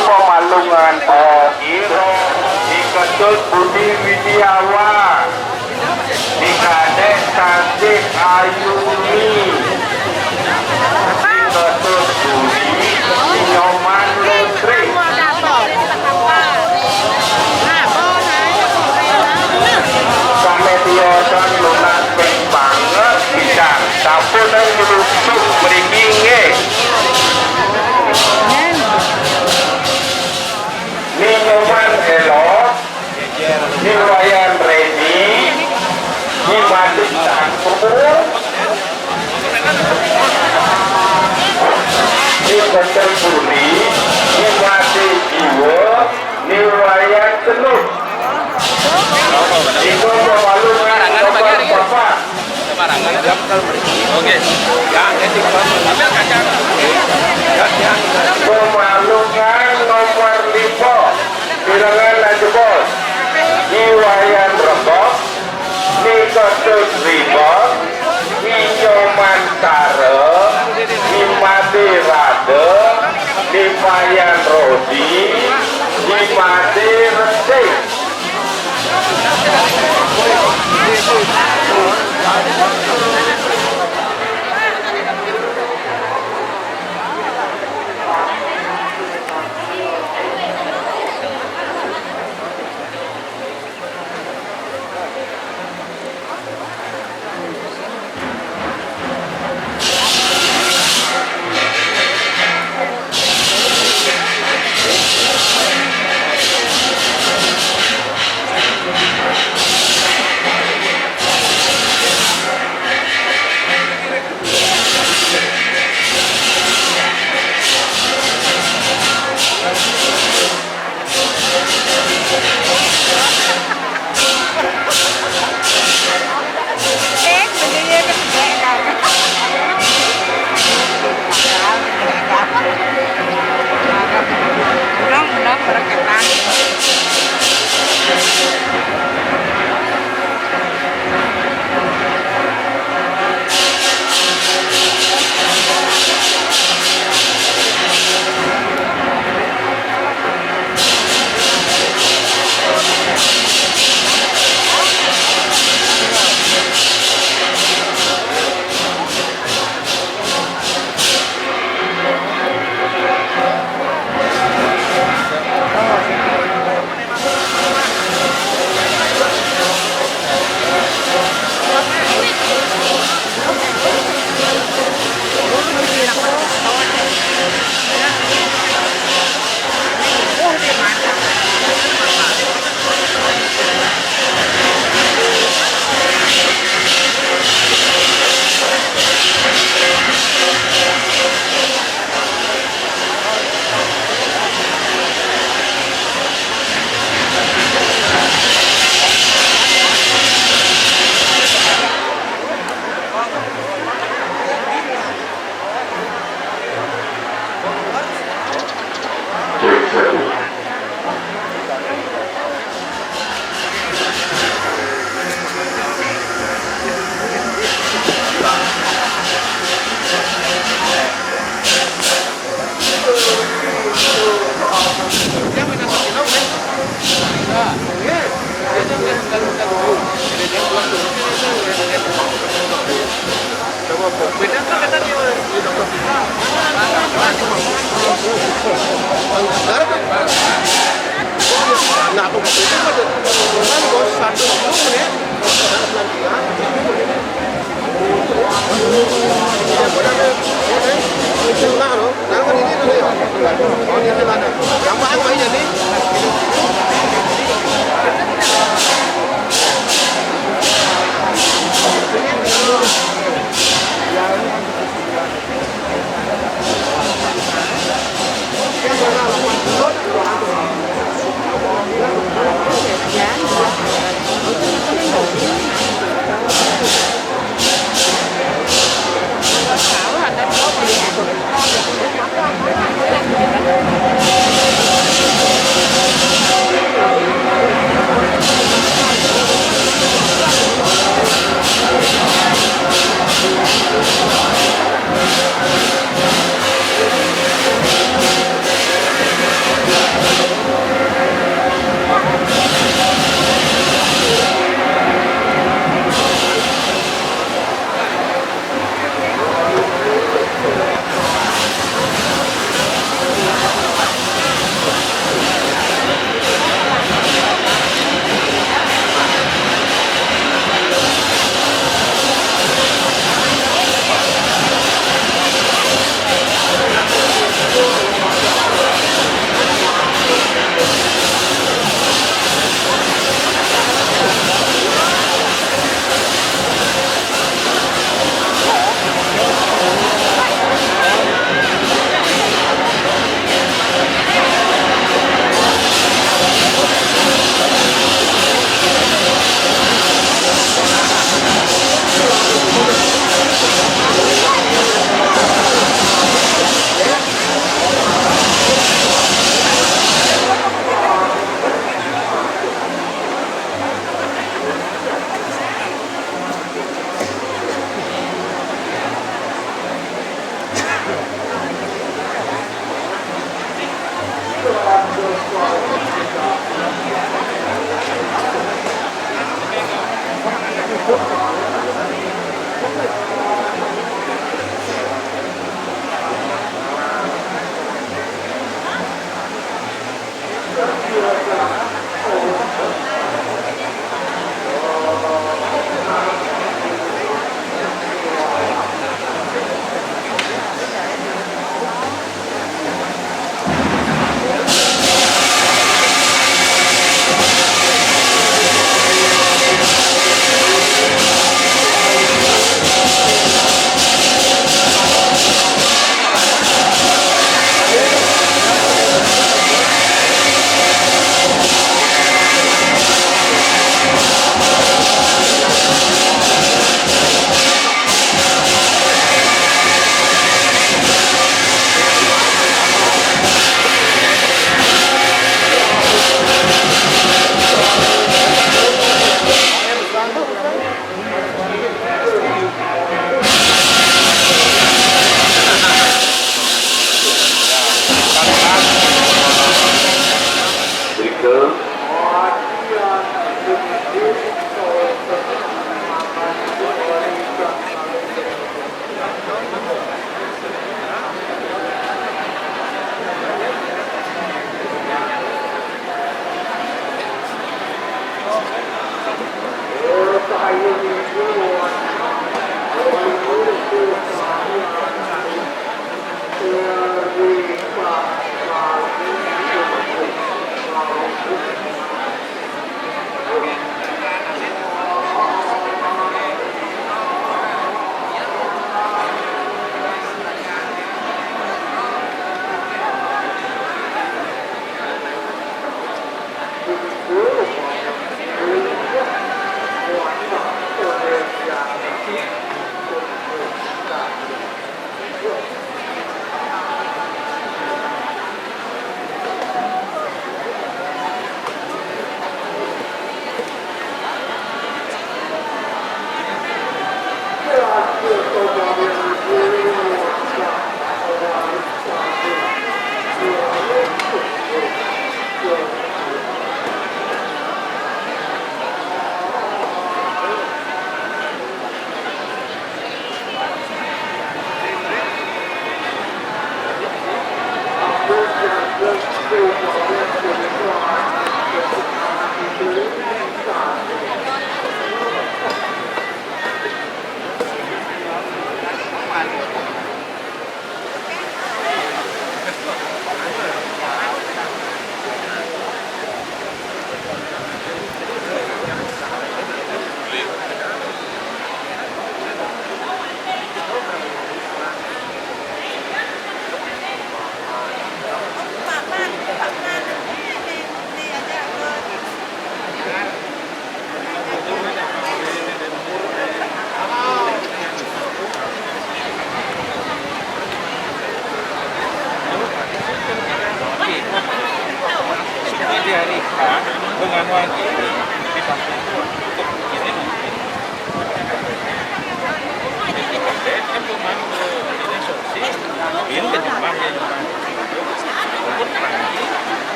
Pemalungan Iro Diketut Budi Widiawan Dikadek Cantik Ayuni Diketut Budi Nyoman Lutri Kamediosan lunas ping banget bisa sampun nyelupuk meringinge Nyoman Elok Niwayan Redi Nimadik Tangkuh Nibetel Budi Nimadik Iwo Niwayan Tenuh Itu Pemalungan Bapak Oke Pemalungan nomor 5 Bilangan Najebos Iwayan Rembok Nikotus Ribok Nyoman Kare Nimati Rade Nipayan Rodi Nimati Resik Nah, aku itu pada bos 1 ya.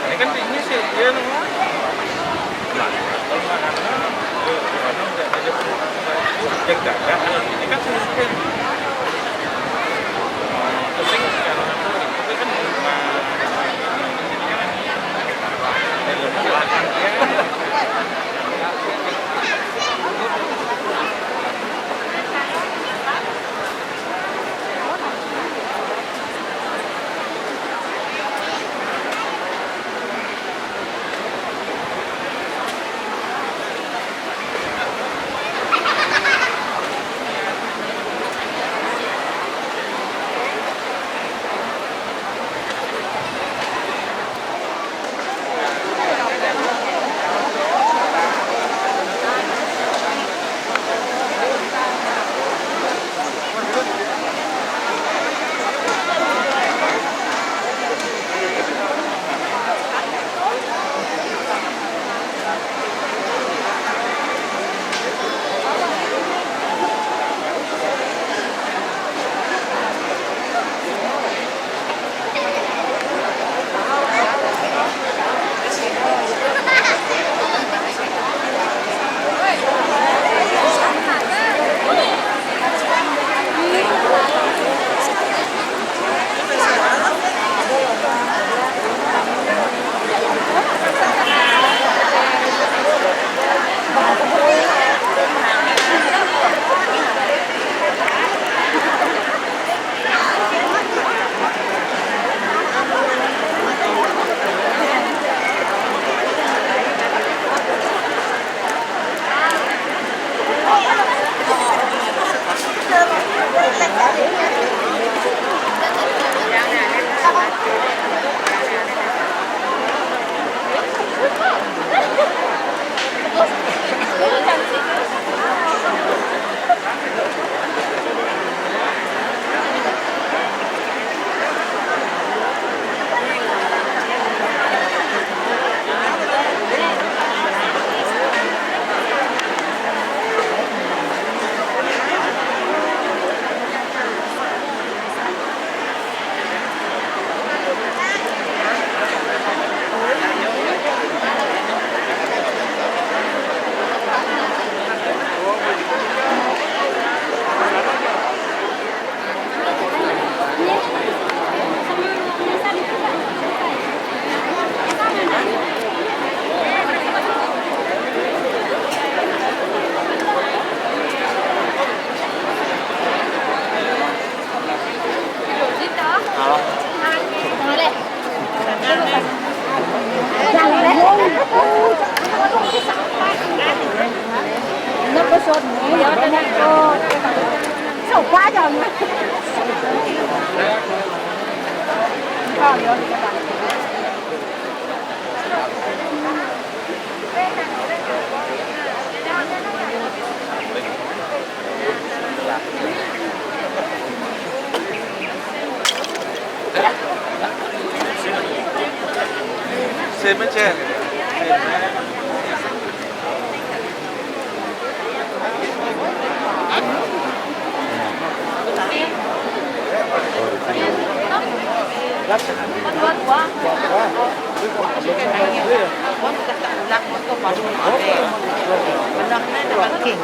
Ini kan ini sih dia nunggu. Kalau mana udah ada jaga ini kan mungkin penting kalau itu kan nó có sốt nhớ cho nên cô sầu quá rồi mà Xem aja.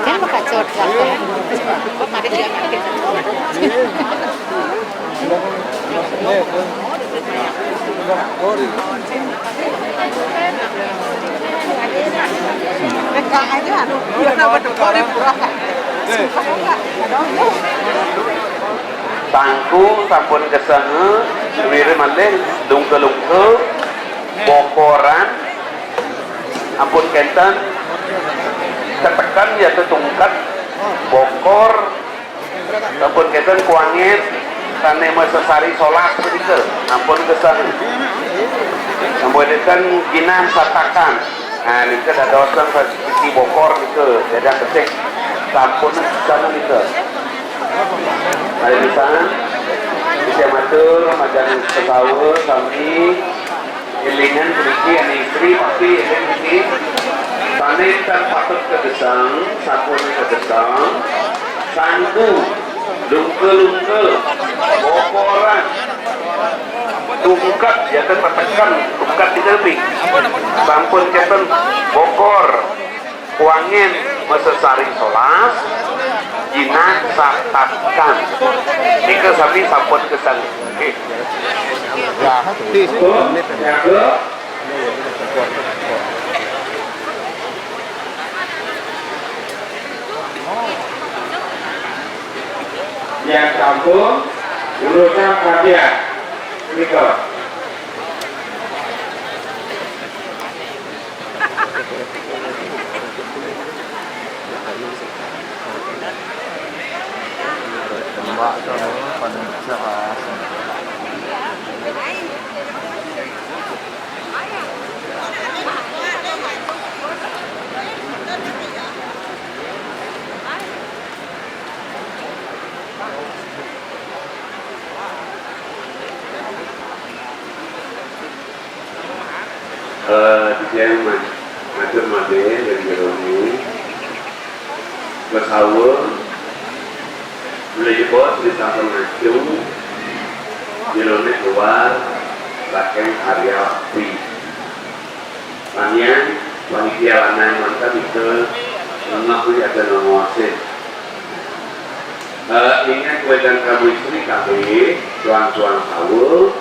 kan makacot lah kok mari dia makin mereka aja dia nama dokter purah tangku sampun kesana wiri malih lungke-lungke bokoran ampun kenten ketekan ya tetungkat bokor ampun kenten kuangit tane mesesari sholat sedikit ampun kesana ampun kenten ginah satakan nah ini ada dosen seperti bokor itu jadi ketik sampun kesana itu hari di sana bisa matur majan sesawur kami ilingan beriki yang istri pasti ini panen dan patut ke gesang sapun ke gesang sandu lungke-lungke, bokoran, tungkat ya kan tekan tungkat di tebing, sampun keten bokor, kuangin mesesaring solas, jinak sakatkan, jika sami sampun kesan. Yang campur urusan kajian mikro. Dia macam made dari Jeroni bersawur mulai jebot di samping macam Jeroni keluar pakai area api panjang panitia lanang mantap itu mengakui ada nomor set ingat kue dan kamu istri kami tuan-tuan sawur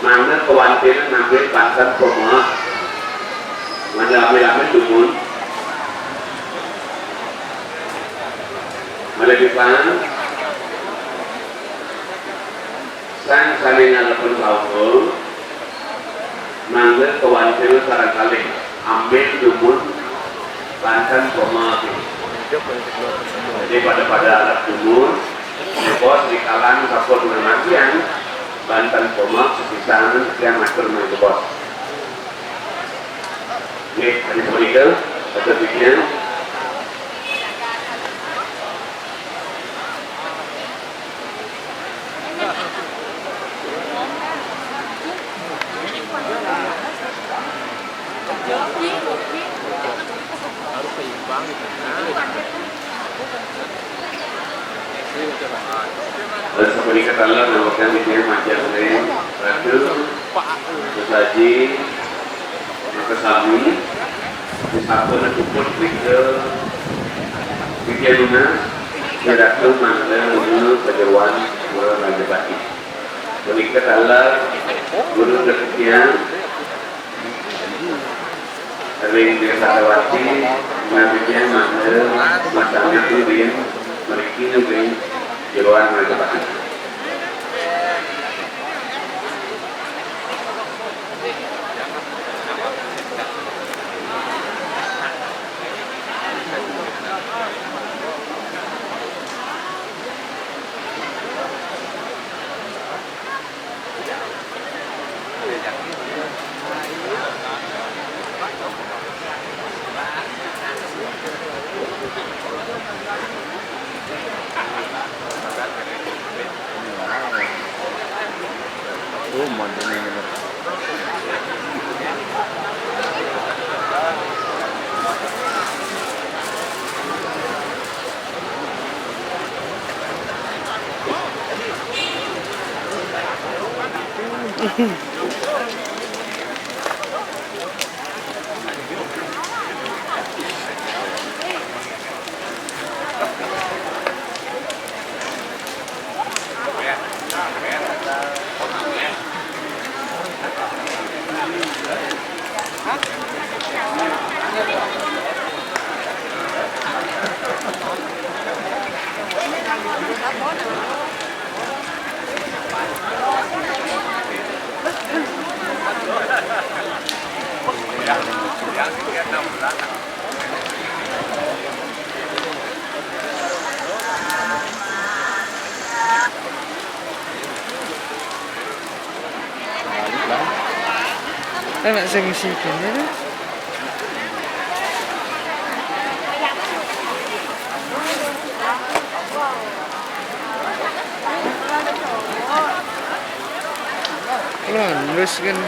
mana kewantian ngambil pasar pemah mana ambil dumun mana depan sang saling ngalapun sahur mana kewantian sarang kali ambil dumun pasar pemah jadi pada alat dumun bos di kalang sapor menantian Banten Pomok sekitar yang matur main bos. Oke, tadi seperti itu atau bikin. Harus seimbang gitu. Seperti kata Allah melakukan ini macam lain ratu sesaji kesami disabun atau putih ke bikin lunas ratu mangga menuju kejeruan Raja Bati. Seperti kata Allah guru kesekian sering dirasawati mengambilnya mangga masanya turin mereka nubin jeruan Raja Bati. Enak sing sikin ya. Terus kan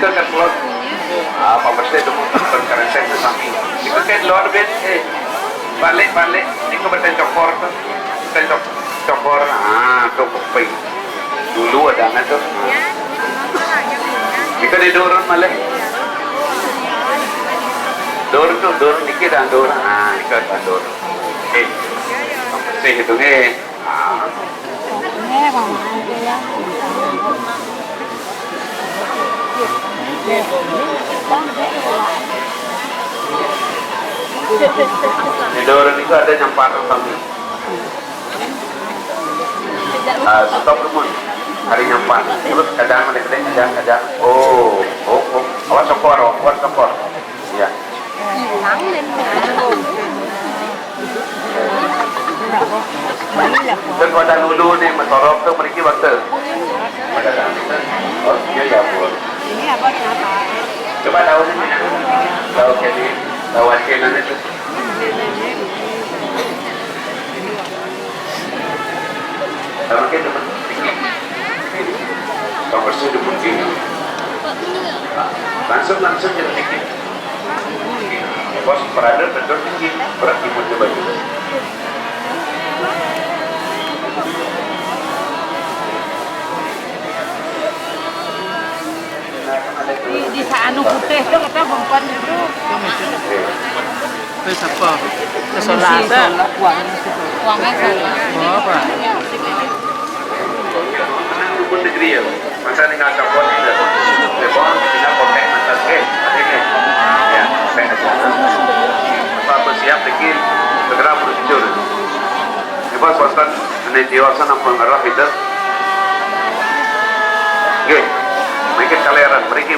itu kan keluar apa pasti itu perkara saya itu samping itu kan luar bed balik itu berten cokor tuh cokor tuh kopi dulu ada nggak tuh kita didorong malah dorong dikit dan dorong ikat dan dorong saya hitungnya nghe vào ngoài kia di dorong itu ada nyamparan kami stop dulu hari nyampan terus kadang oh awas sokor ya nắng lên dan pada dulu nih mentorok tuh mereka waktu oh iya ya bu ini apa kenapa coba tahu kini tahu kenan itu kalau kita conversi itu mungkin langsung jadi dikit bos berada betul tinggi berat imun coba juga di Saanu Putih itu kata perempuan itu Itu siapa? Itu Solata. uangnya salah Oh, apa? dukun negeri ya masa tinggal kapal itu telepon tinggal kontak mantan adiknya ya saya apa siap bikin segera muncul bos bosan ini diwasan apa ngarah itu oke mereka kalian mereka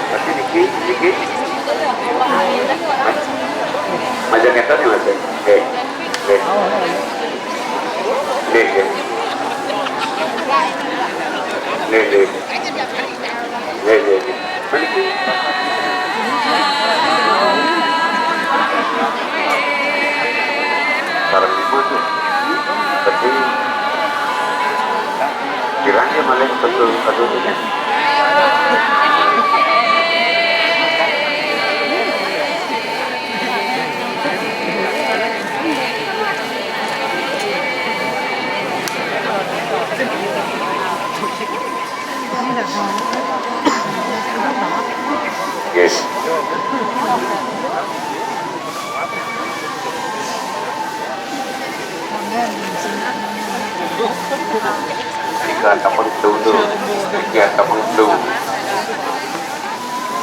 Pasti dikit macam kata ni macam Sarang lima tu tapi kiranya malah betul tu kan yes jika kapal itu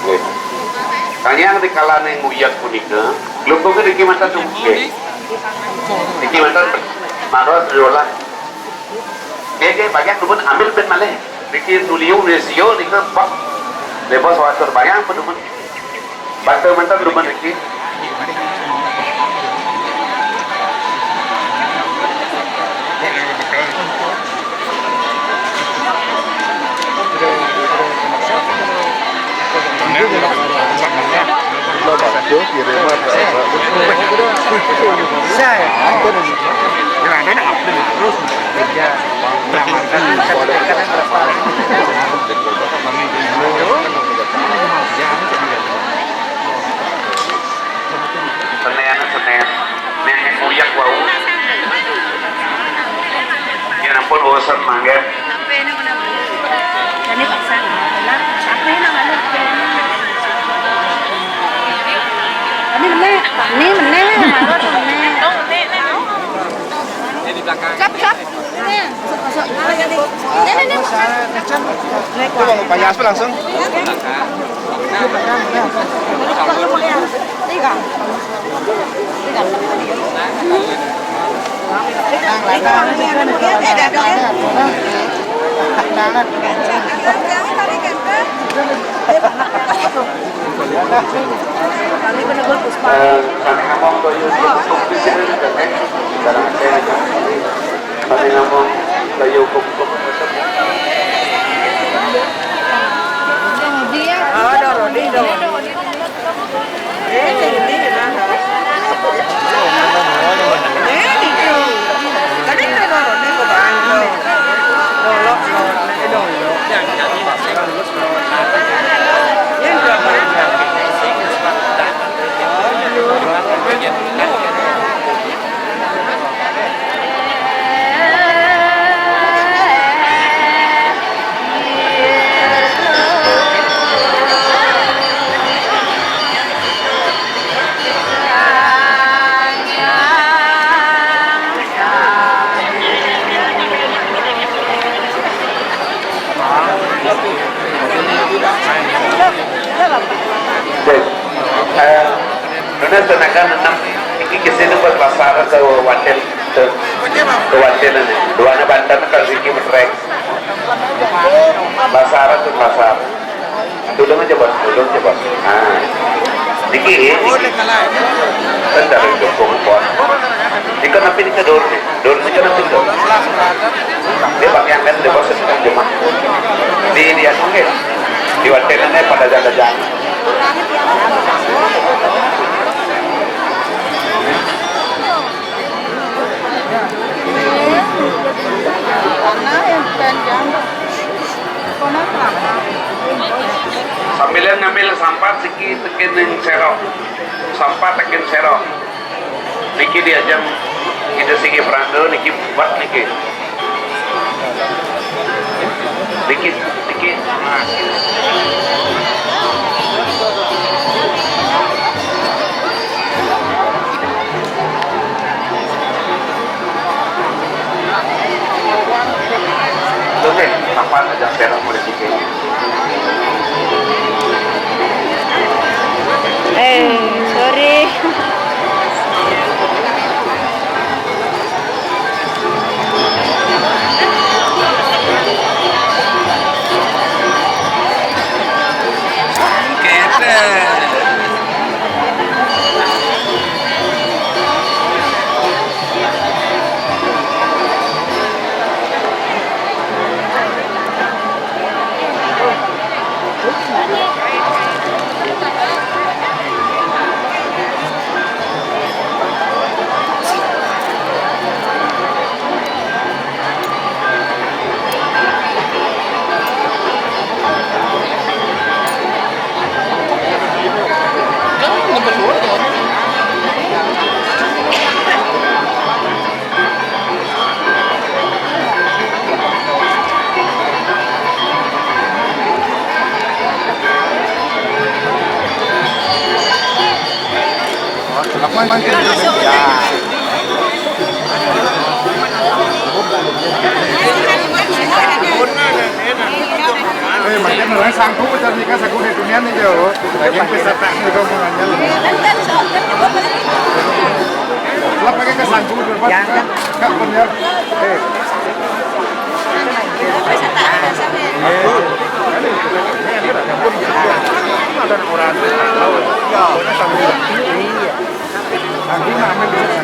yes kanya di kalangan yang nguyak punika lupa ke di mata tu di mata marah riola dia bagian tu pun ambil pen malih bikin nuliu resio ni ke pak lepas water bayang pun tu pun bater mentah tu pun bikin Senin nenek uyak wau ya ampun bosan mangga ini paksa lah apa yang namanya ini meneh marah cap Coba mau banyak aspe langsung. tiga Kami ngomong ke YouTube di sini kan, sekarang saya kami ngomong ke YouTube. Nuna tenaga enam ini kesini buat pasar ke Watel ke Watel ini dua na bantan kalau sini metrek pasar ke pasar dulu aja bos nah diki kan dari dukung pon jika napi ini ke dor jika napi ke dia pakai angkat di bos sedang jemaah di dia mungkin di Watel ini pada jalan-jalan sambil ngambil sampah siki tekin yang serok sampah tekin serok niki diajam kita siki perando niki buat niki oke, sampah aja serok boleh siki sorry. Makin orang sanggup besar nikah saku di dunia nih jauh. Lagi besar tak nih kamu nanya. Lah pakai kesanggup berbuat kak bener. Ada orang tahu. Nanti nama bisa.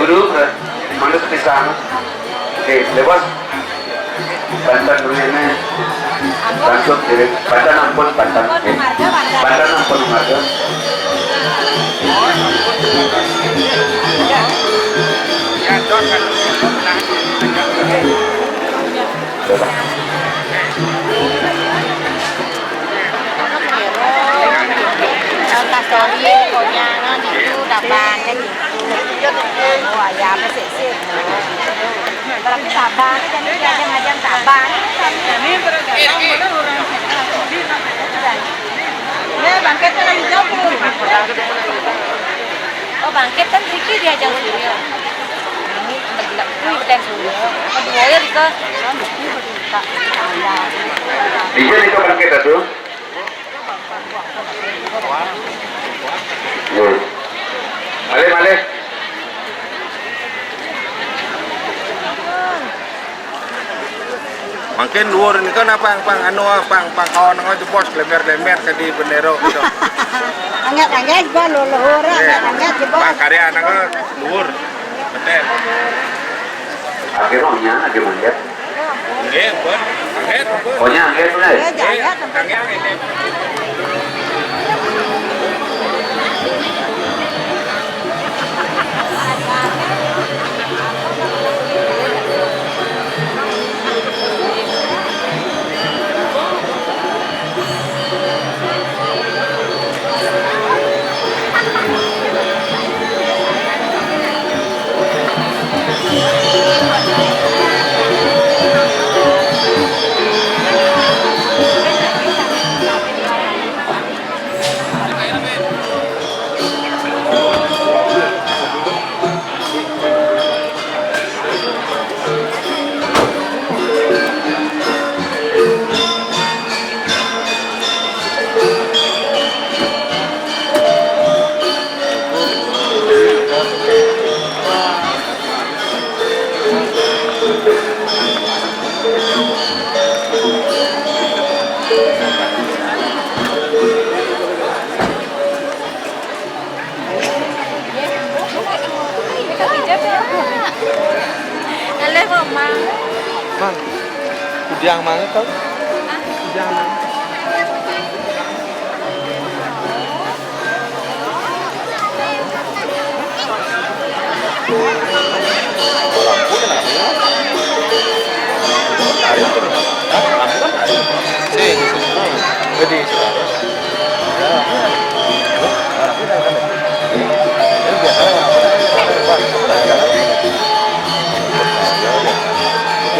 Guru manut pisang. Oke, lewat Banten dulu ini. Langsung direct. Banten ampun Banten. Banten ampun marga. Kastori pokoknya itu taban kan gitu. Wah ya masih sih. Tapi taban kan dia macam taban. Ini tergantung mana orang. Ya bangkit kan jauh. Oh bangkit kan sedikit dia jauh dia. Ini begitu dan dulu. Kedua ya Rika. Bisa Rika bangkit itu? Male. Makin luar ini kan pang kawan aja bos lemer ke di bendera gitu. Angkat gua luhur, angkat di bawah. Pang karya anak luar. Betul. Akhirnya manjat. Nggih, pun. Angkat. Pokoknya angkat tuh. Angkat ini. Mang, kujang mang itu? Kujang mang.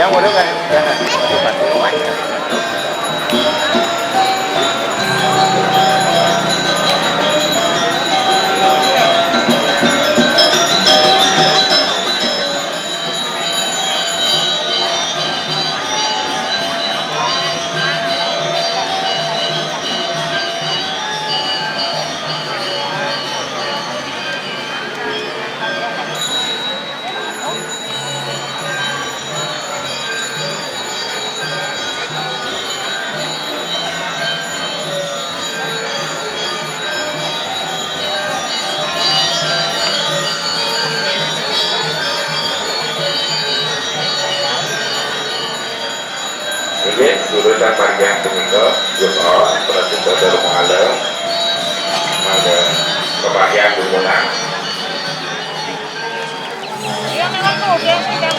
Yang bodoh kan? Ini urusan panjang seminggu, Jumat, Presiden dari Malam, ada kebahagiaan dukungan. Dia memang tuh dia sedang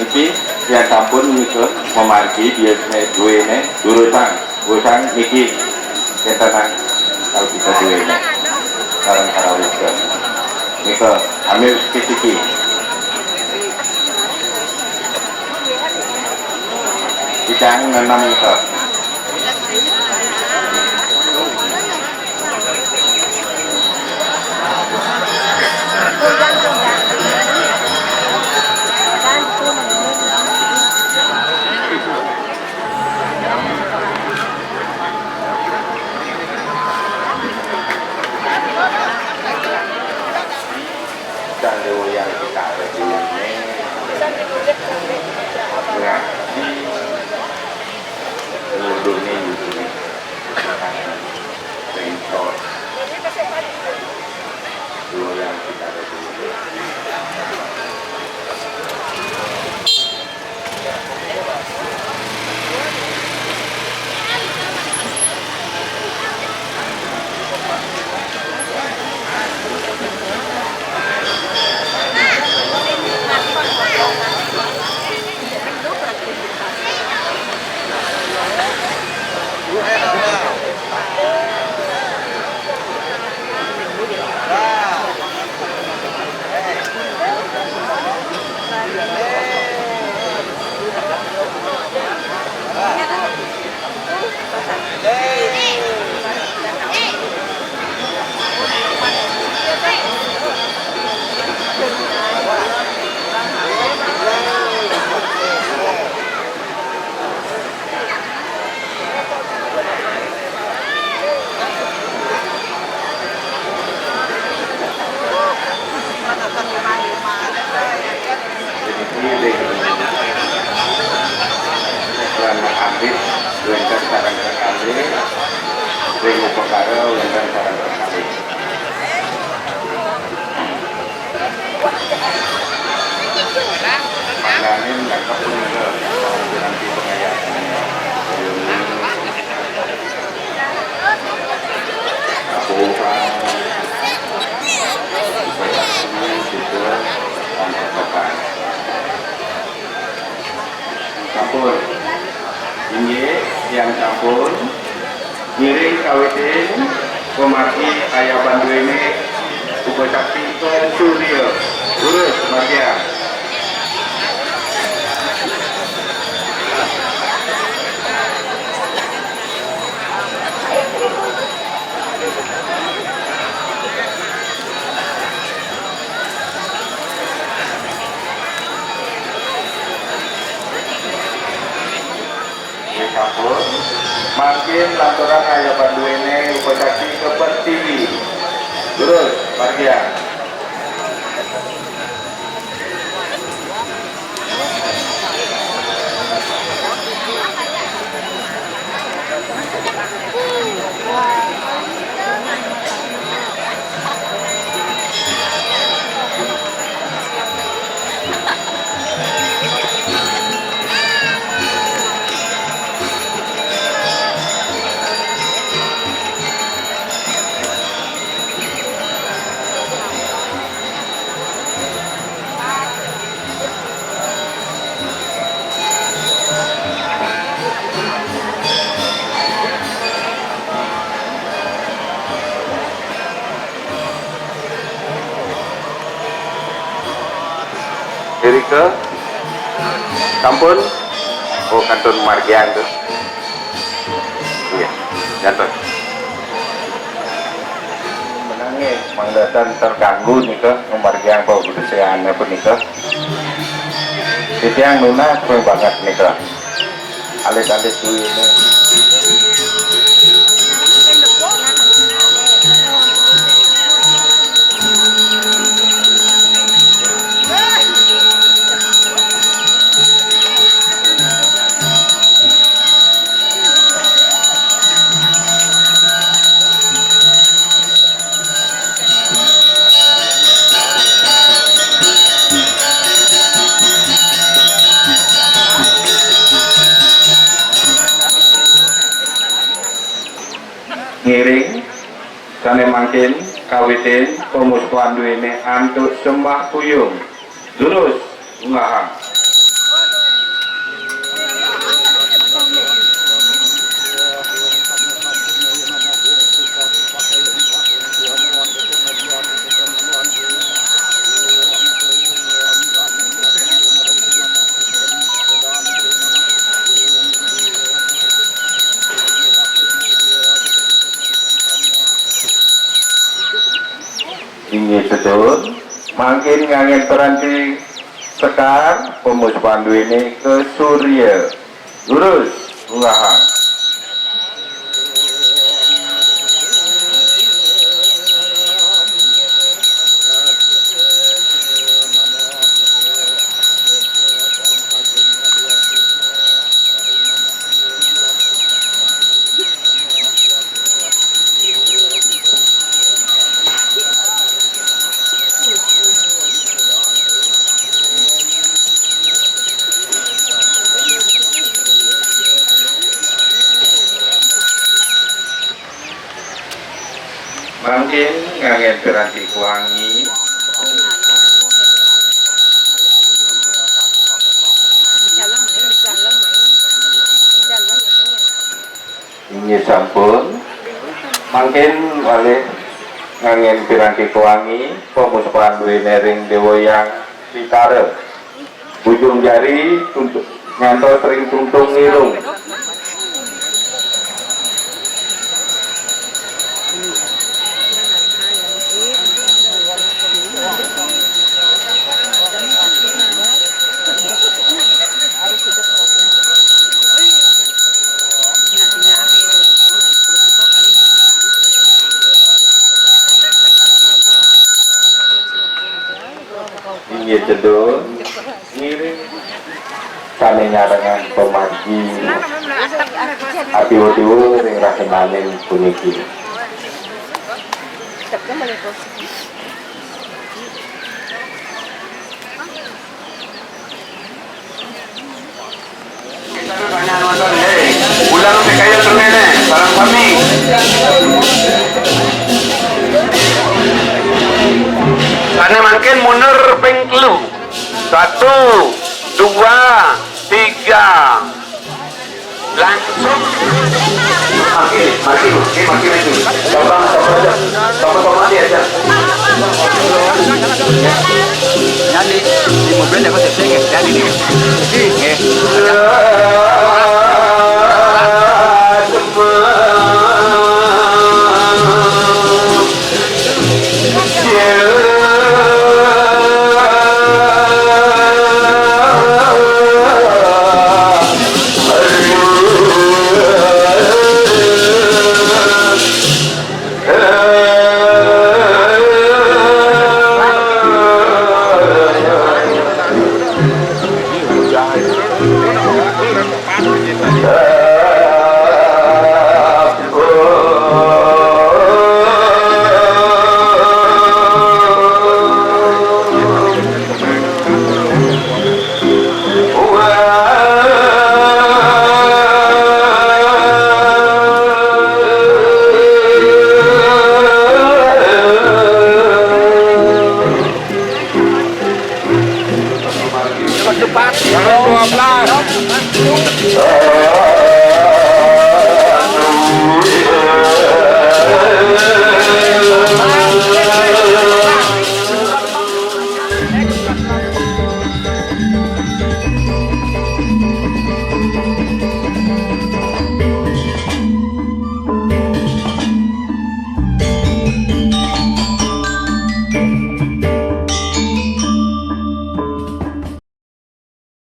niki yang sampun nika memargi dia duwene urusan niki kentenan kalau kita duwene sareng karawika nika ambil sikit-sikit kita nanam nika yang kita ada di sini seluruhnya YouTube screenshot dua yang kita ada di sini campur ini yang campur ngiring kawitin pemargi ayah bandu ini upacakti ke surya urus bagian campur makin lanturan ayah bandu ini upacakti ke pertiwi terus bagian kiri ke kampun oh kantun margian tuh iya jatuh menangis mangdatan terganggu nih ke margian kok kesehatannya pun nih ke itu yang nuna keren banget nih ke alit-alit tuh ini ngiring kane makin kawitin pemuskuan duwene antut sembah puyung lurus ngahang Jedun makin ngangen peranti Sekar pemus pandu ini ke Surya lurus Ruahan. Makin ngangen piranti wangi ini sampun makin wale ngangen piranti wangi pemusuhan duwe nering dewoyang Sitare ujung jari untuk ngantos sering tuntung ngirung. Ini cedul ngiring kane nyarengan pemaji api wadiwu ring rakenaning puniki. Ulang kaya termene, sarang kami. Karena makin mundur pengkelu 1, 2, 3 langsung makin itu sama dia aja Jadi di mobil jangan sering jadi nih. Yeah.